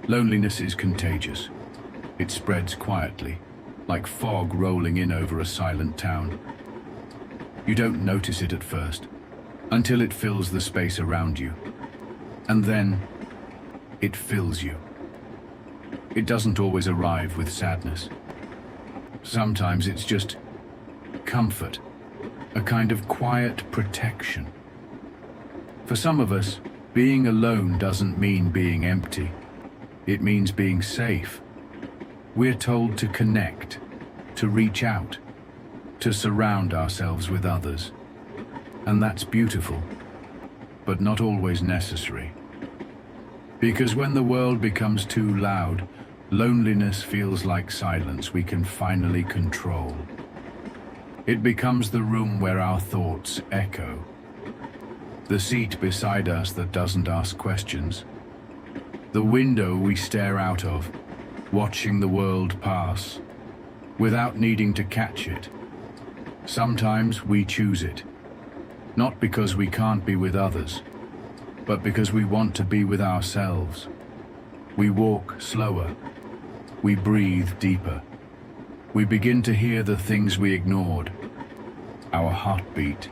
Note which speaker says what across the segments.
Speaker 1: Loneliness is contagious. It spreads quietly, like fog rolling in over a silent town. You don't notice it at first, until it fills the space around you. And then, it fills you. It doesn't always arrive with sadness. Sometimes it's just comfort, a kind of quiet protection. For some of us, being alone doesn't mean being empty. It means being safe. We're told to connect, to reach out, to surround ourselves with others. And that's beautiful, but not always necessary. Because when the world becomes too loud, loneliness feels like silence we can finally control. It becomes the room where our thoughts echo, the seat beside us that doesn't ask questions, the window we stare out of, watching the world pass, without needing to catch it. Sometimes we choose it, not because we can't be with others, but because we want to be with ourselves. We walk slower, we breathe deeper, we begin to hear the things we ignored, our heartbeat,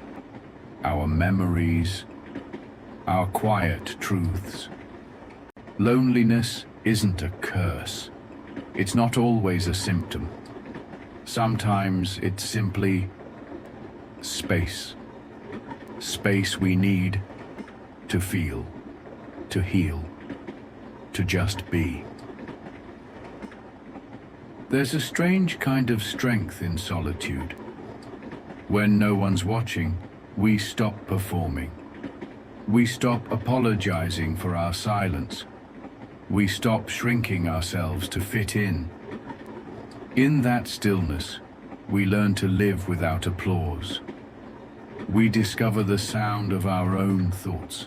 Speaker 1: our memories, our quiet truths. Loneliness isn't a curse. It's not always a symptom. Sometimes it's simply space. Space we need to feel, to heal, to just be. There's a strange kind of strength in solitude. When no one's watching, we stop performing. We stop apologizing for our silence. We stop shrinking ourselves to fit in. In that stillness, we learn to live without applause. We discover the sound of our own thoughts,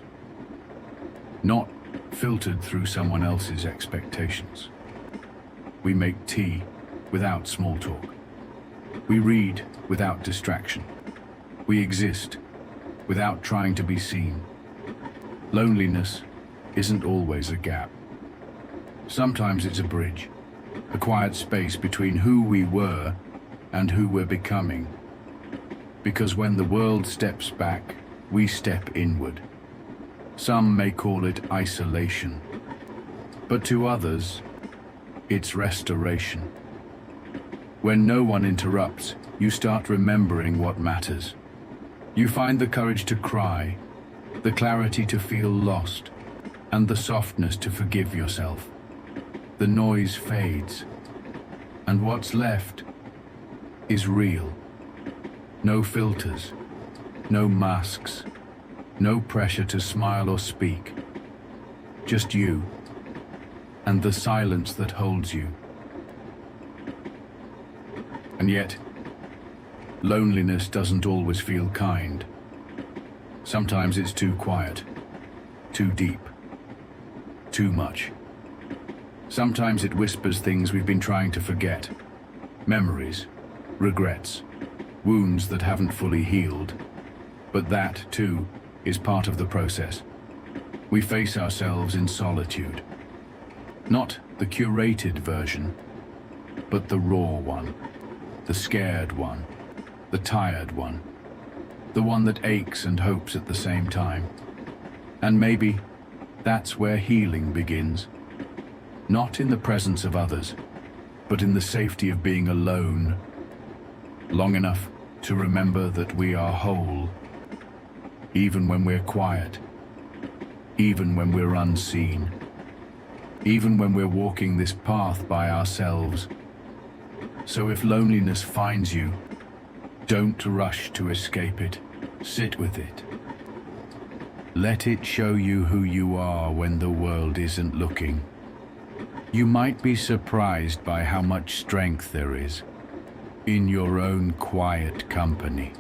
Speaker 1: not filtered through someone else's expectations. We make tea without small talk. We read without distraction. We exist without trying to be seen. Loneliness isn't always a gap. Sometimes it's a bridge, a quiet space between who we were and who we're becoming. Because when the world steps back, we step inward. Some may call it isolation, but to others, it's restoration. When no one interrupts, you start remembering what matters. You find the courage to cry, the clarity to feel lost, and the softness to forgive yourself. The noise fades, and what's left is real. No filters, no masks, no pressure to smile or speak. Just you, and the silence that holds you. And yet, loneliness doesn't always feel kind. Sometimes it's too quiet, too deep, too much. Sometimes it whispers things we've been trying to forget. Memories, regrets, wounds that haven't fully healed. But that, too, is part of the process. We face ourselves in solitude. Not the curated version, but the raw one, the scared one, the tired one, the one that aches and hopes at the same time. And maybe that's where healing begins. Not in the presence of others, but in the safety of being alone, long enough to remember that we are whole, even when we're quiet, even when we're unseen, even when we're walking this path by ourselves. So if loneliness finds you, don't rush to escape it. Sit with it. Let it show you who you are when the world isn't looking. You might be surprised by how much strength there is in your own quiet company.